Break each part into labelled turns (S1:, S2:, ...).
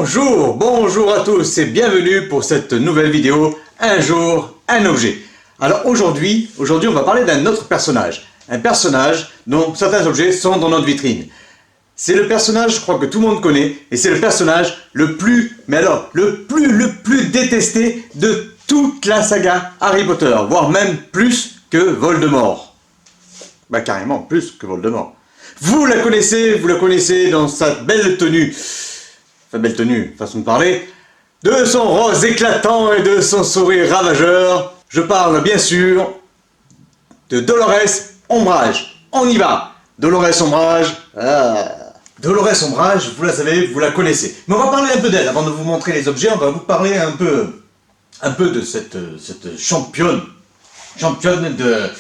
S1: Bonjour à tous et bienvenue pour cette nouvelle vidéo, un jour, un objet. Alors aujourd'hui, on va parler d'un autre personnage. Un personnage dont certains objets sont dans notre vitrine. C'est le personnage, je crois que tout le monde connaît, et c'est le personnage le plus détesté de toute la saga Harry Potter, voire même plus que Voldemort. Bah carrément plus que Voldemort. Vous la connaissez dans sa belle tenue, façon de parler, de son rose éclatant et de son sourire ravageur. Je parle bien sûr de Dolores Ombrage. On y va. Dolores Ombrage, vous la savez, vous la connaissez. Mais on va parler un peu d'elle, avant de vous montrer les objets, on va vous parler un peu de cette championne de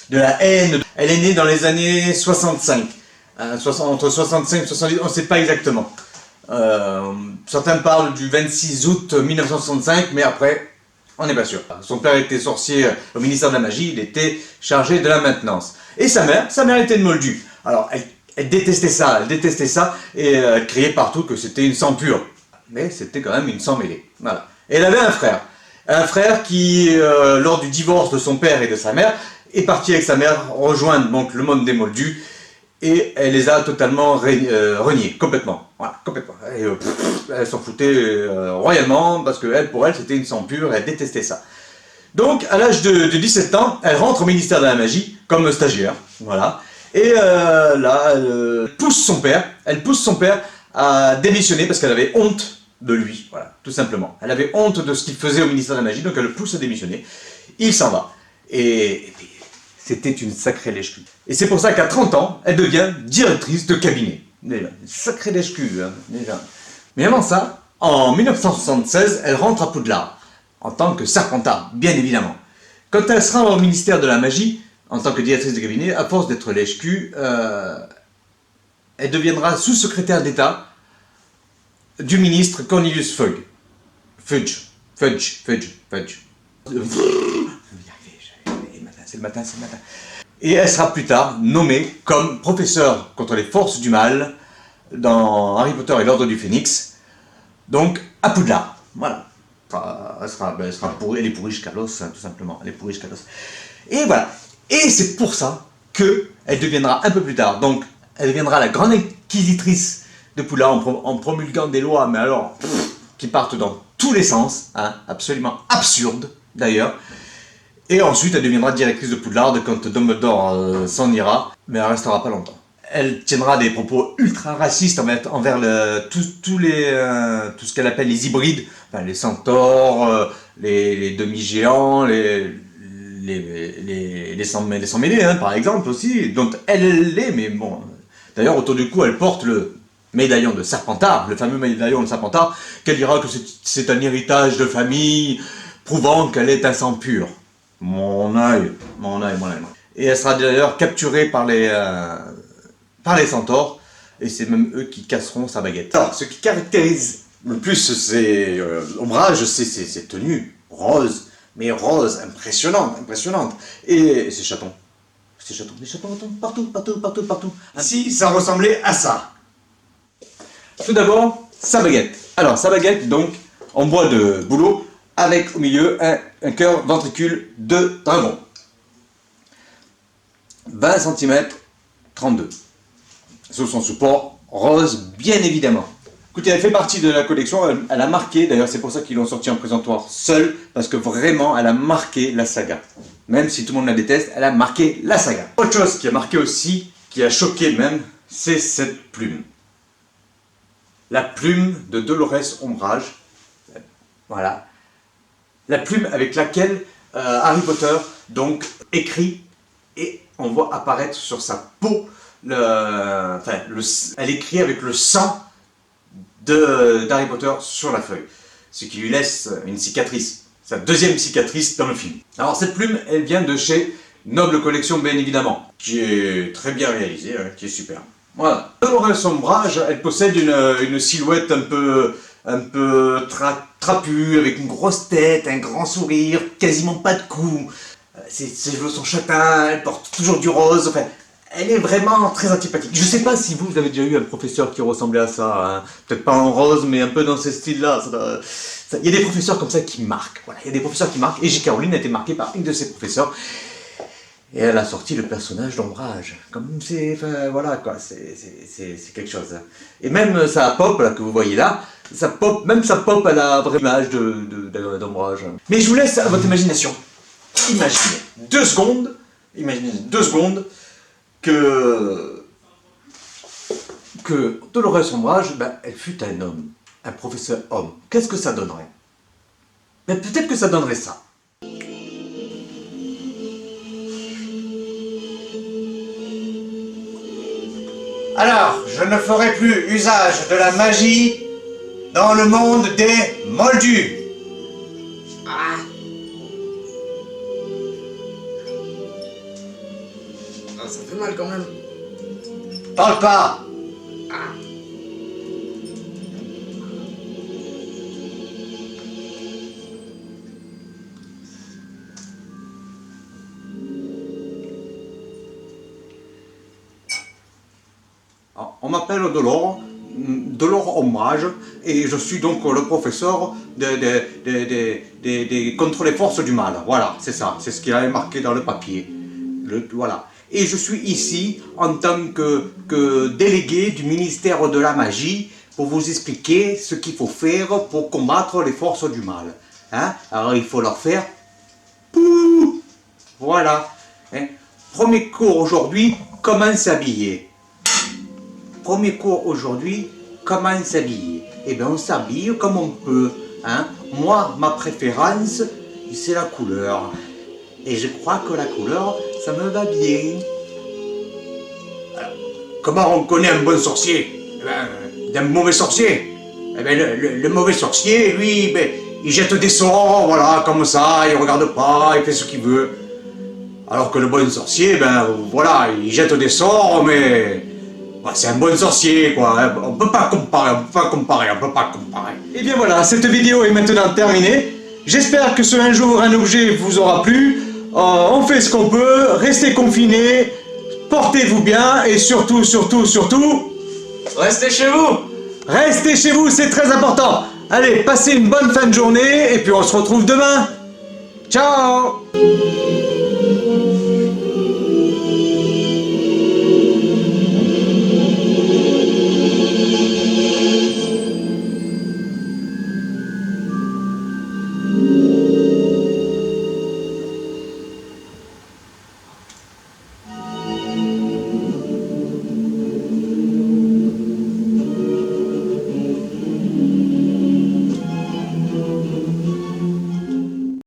S1: la haine. Elle est née dans les années 65. Entre 65 et 70, on ne sait pas exactement. Certains parlent du 26 août 1965, mais après, on n'est pas sûr. Son père était sorcier au ministère de la Magie, il était chargé de la maintenance. Et sa mère était de Moldu. Alors, elle détestait ça, et elle criait partout que c'était une sang pure. Mais c'était quand même une sang mêlée. Voilà. Et elle avait un frère qui, lors du divorce de son père et de sa mère, est parti avec sa mère rejoindre donc le monde des Moldus, et elle les a totalement reniés, complètement. Voilà, complètement. Et, elle s'en foutait royalement, parce que pour elle, c'était une sang pure, et elle détestait ça. Donc, à l'âge de 17 ans, elle rentre au ministère de la Magie, comme stagiaire, voilà. Et là, elle pousse son père à démissionner, parce qu'elle avait honte de lui, voilà, tout simplement. Elle avait honte de ce qu'il faisait au ministère de la Magie, donc elle le pousse à démissionner. Il s'en va. Et c'était une sacrée lèche-cul. Et c'est pour ça qu'à 30 ans, elle devient directrice de cabinet. Déjà, une sacrée lèche-cul, hein, déjà. Mais avant ça, en 1976, elle rentre à Poudlard, en tant que Serpentard, bien évidemment. Quand elle sera au ministère de la Magie, en tant que directrice de cabinet, à force d'être lèche-cul, elle deviendra sous-secrétaire d'État du ministre Cornelius Fudge. C'est le matin. Et elle sera plus tard nommée comme professeure contre les forces du mal dans Harry Potter et l'Ordre du Phénix, donc à Poudlard. Voilà. Enfin, elle est pourrie jusqu'à l'os, hein, tout simplement. Elle est pourrie jusqu'à l'os. Et voilà. Et c'est pour ça qu'elle deviendra un peu plus tard, donc elle deviendra la grande inquisitrice de Poudlard en promulguant des lois, mais alors, qui partent dans tous les sens, hein, absolument absurdes d'ailleurs. Et ensuite, elle deviendra directrice de Poudlard quand Dumbledore s'en ira, mais elle restera pas longtemps. Elle tiendra des propos ultra racistes envers tout ce qu'elle appelle les hybrides, enfin, les centaures, les demi-géants, les sans mêlés, hein, par exemple aussi, dont elle l'est, mais bon. D'ailleurs, autour du cou, elle porte le médaillon de Serpentard, le fameux médaillon de Serpentard, qu'elle dira que c'est un héritage de famille, prouvant qu'elle est un sang pur. Mon œil. Et elle sera d'ailleurs capturée par les centaures, et c'est même eux qui casseront sa baguette. Alors, ce qui caractérise le plus ces ombrages, c'est ces tenues roses, mais roses, impressionnantes. Et ces chatons. Les chatons partout. Si, ça ressemblait à ça. Tout d'abord, sa baguette. Alors, sa baguette, donc, en bois de bouleau, avec au milieu un cœur ventricule de dragon. 20 cm 32. Sous son support rose, bien évidemment. Écoutez, elle fait partie de la collection, elle a marqué, d'ailleurs c'est pour ça qu'ils l'ont sorti en présentoir seul, parce que vraiment elle a marqué la saga. Même si tout le monde la déteste, elle a marqué la saga. Autre chose qui a marqué aussi, qui a choqué même, c'est cette plume. La plume de Dolores Ombrage. Voilà. La plume avec laquelle Harry Potter donc écrit, et on voit apparaître sur sa peau, elle écrit avec le sang d'Harry Potter sur la feuille, ce qui lui laisse une cicatrice, sa deuxième cicatrice dans le film. Alors cette plume, elle vient de chez Noble Collection, bien évidemment, qui est très bien réalisée, hein, qui est super. Voilà. Dolores Ombrage, elle possède une silhouette un peu trapue, avec une grosse tête, un grand sourire, quasiment pas de cou. Ses cheveux sont châtains, elle porte toujours du rose, enfin, elle est vraiment très antipathique. Je sais pas si vous avez déjà eu un professeur qui ressemblait à ça, hein. Peut-être pas en rose, mais un peu dans ce style-là. Il y a des professeurs comme ça qui marquent. Voilà, il y a des professeurs qui marquent. Et J. Caroline a été marquée par une de ses professeurs. Et elle a sorti le personnage d'Ombrage. Comme c'est, enfin, voilà quoi, c'est quelque chose. Hein. Et même sa pop là que vous voyez là, sa pop, elle a la vraie image d'Ombrage. Mais je vous laisse à votre imagination. Imaginez 2 secondes. Imaginez 2 secondes que Dolores Ombrage, ben, elle fut un homme, un professeur homme. Qu'est-ce que ça donnerait? Ben, peut-être que ça donnerait ça. Alors, je ne ferai plus usage de la magie dans le monde des moldus.
S2: Ah. Ah, ça fait mal quand même.
S1: Parle pas.
S2: Ah.
S1: On m'appelle Dolores Ombrage, et je suis donc le professeur contre les forces du mal. Voilà, c'est ça, c'est ce qu'il avait marqué dans le papier. Voilà. Et je suis ici en tant que délégué du ministère de la magie pour vous expliquer ce qu'il faut faire pour combattre les forces du mal. Hein? Alors il faut leur faire pouh. Voilà. Hein? Premier cours aujourd'hui, comment s'habiller. Premier cours aujourd'hui, comment s'habiller. Eh bien on s'habille comme on peut. Hein? Moi, ma préférence, c'est la couleur. Et je crois que la couleur, ça me va bien. Alors, comment on connaît un bon sorcier? Eh ben, d'un mauvais sorcier? Eh ben, le mauvais sorcier, lui, ben, il jette des sorts, voilà, comme ça, il regarde pas, il fait ce qu'il veut. Alors que le bon sorcier, ben voilà, il jette des sorts, mais... Ouais, c'est un bon sorcier, quoi. On peut pas comparer. Et bien voilà, cette vidéo est maintenant terminée. J'espère que ce un jour un objet vous aura plu. On fait ce qu'on peut, restez confinés, portez-vous bien et surtout,
S2: Restez chez vous.
S1: restez chez vous, c'est très important. Allez, passez une bonne fin de journée et puis on se retrouve demain. Ciao!